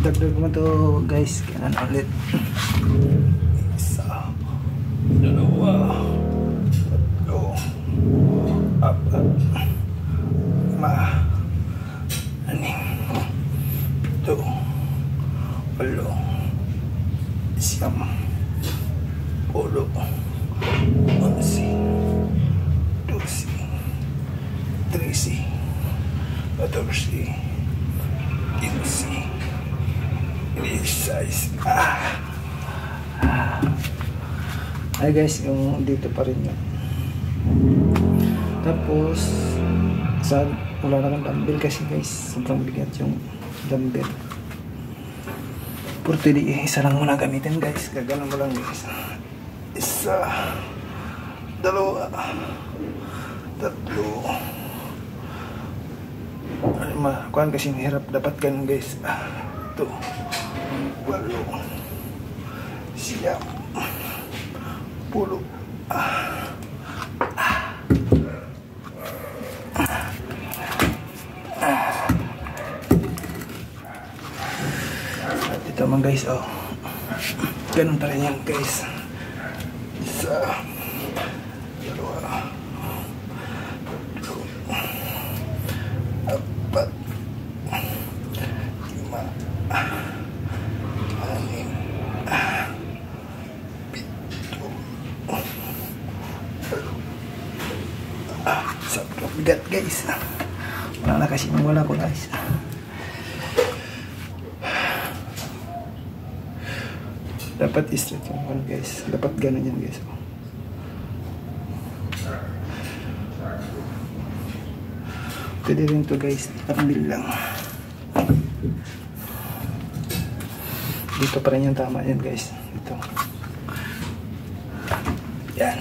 Dagdag mo to guys, kanan ulit. Isa, dalawa, tatlo, apat, lima, anim, pito, walo, siyam, pulo, 11, 12, 13, 14, 15, 16. Ay guys, yung dito pa rin yun. Tapos sa wala naman dumbbell kasi guys, sobrang bigat yung dumbbell. Por today, isa lang muna gamitin guys. Gagalan mo lang guys. Isa, dalawa, tatlo, kuhan kasi mahirap dapat ganun guys. Ito, walo, siyam, pulo, at ito man guys, oh, ganun pa rin yan guys. Isa, dalawa, tatlo, apat, lima, anim, pito, walo. Sobrang bigat guys. Wala na kasi wala ko guys. Dapat straight yung one guys. Dapat ganun yan guys. Pwede rin to guys. Tambil lang. Dito pa rin yung tama yan guys. Ito. Yan.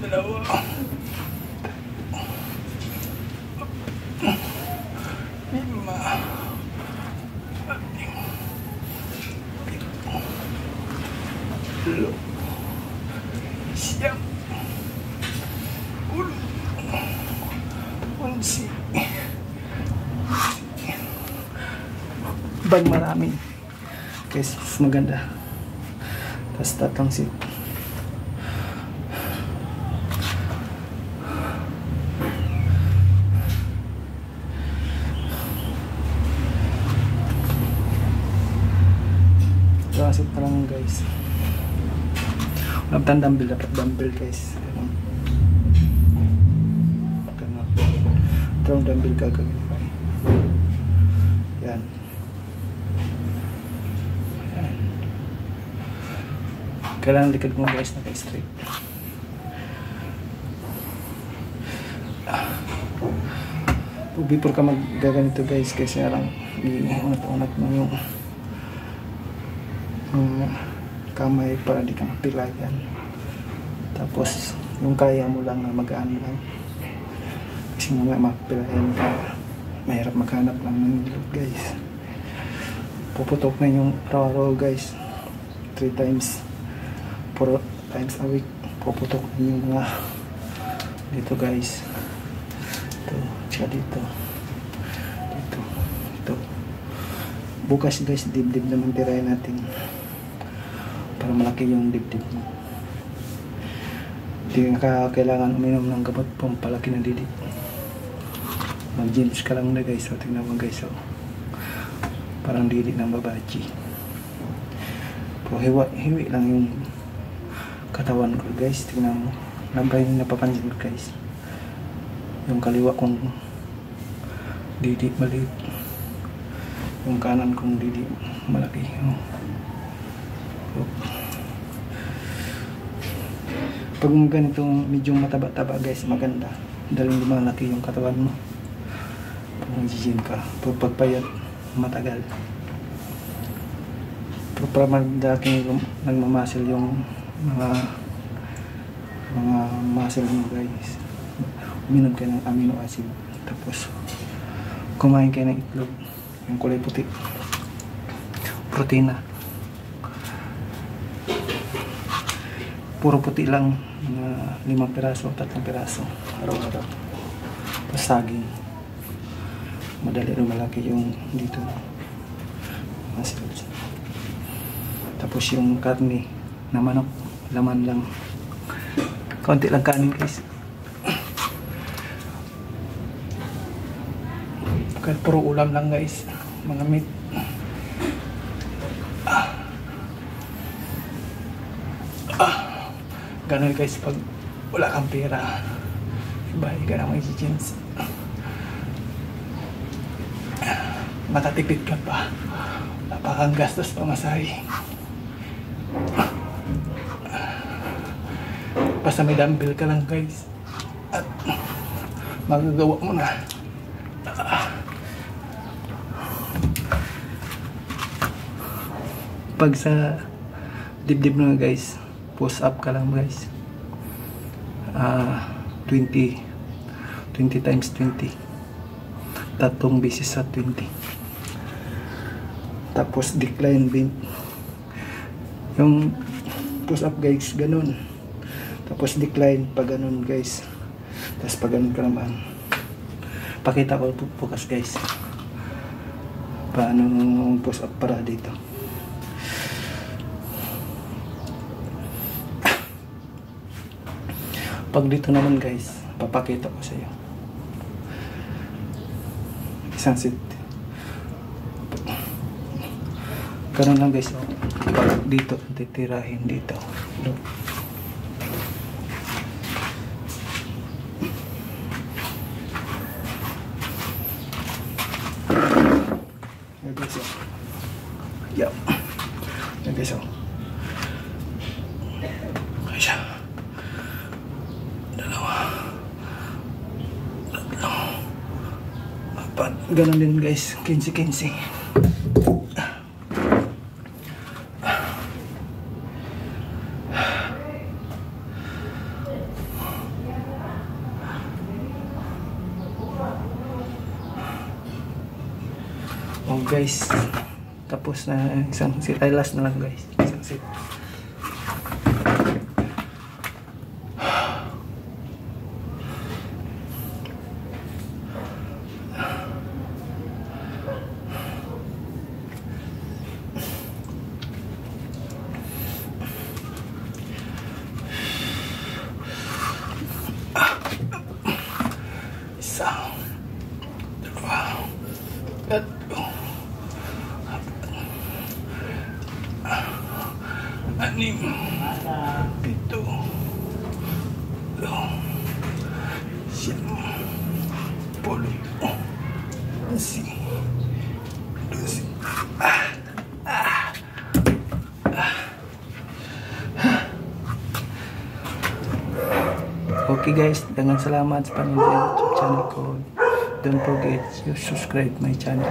Dalawa. Lima. Pulo, siyam, pulo, 11, bag marami guys, maganda. Tapos tatlong sit. Sit pa lang guys. Wala dumbbell, dapat dumbbell guys. Ito ang dumbbell gagawin pa. Yan. Yan. Kailangan likod mo guys naka-straight. Before ka mag-gaganito guys, kasi lang unat-unat mo yung kamay para di ka mapilayan. Tapos yung kaya mo lang na magaan lang, kasi mamaya mapilayan ka, mahirap maghanap lang ng nilog guys. Puputok na yung araw-araw guys, 3 times 4 times a week. Puputok na yung mga dito guys, ito, tsaka dito, dito, ito. Bukas guys, dibdib naman tirahin natin para malaki yung dibdib mo. Hindi ka kailangan uminom ng gamot pampalaki ng dibdib. Mag-gyms ka lang na guys. So tingnan mo guys, so parang dibdib ng babachi. Pero hiwi lang yung katawan ko guys. Tingnan mo, nabay yung napapansin ko guys, yung kaliwa kong dibdib maliit, yung kanan kong dibdib malaki. Pag ganitong medyo mataba-taba guys, maganda dahil lumalaki yung katawan mo pag nag-gym ka. Pag pagpayat, matagal. Para malaki nagmamasil yung mga muscle mo guys, uminom kayo ng amino acid, tapos kumain kayo ng itlog, yung kulay puti, protina. Puro puti lang, 5 piraso, 3 piraso araw-araw. Tapos saging, madali lumalaki yung dito muscles. Tapos yung karne na manok, laman lang, konti lang kanin guys. Kaya puro ulam lang guys, mga meat. Ganun guys pag wala kang pera, bahay ka na may jeans, makatipid ka pa, napakang gastos pamasahe. Basta may dumbbell ka lang guys at magagawa mo na. Pag sa dibdib na guys, push up ka lang guys, 20 times 20, tatlong beses sa 20. Tapos decline bend, yung push up guys ganun, tapos decline pa ganun guys, tapos pa ganun ka naman. Pakita ko bukas guys paano push up para dito. Pag dito naman guys, papakita ko sa iyo isang set. Ganun lang guys, pag dito titirahin dito. Yan guys, yup. Yan guys, kaya ganun din guys, 15-15. Oh guys, tapos na isang set, ay last na lang guys, isang set. Isang, dalawa, tatlo, anim, pito, siyam, pulo, si, dosi. Okay guys, dengan salamat sa panonood sa YouTube channel ko. Don't forget to subscribe my channel.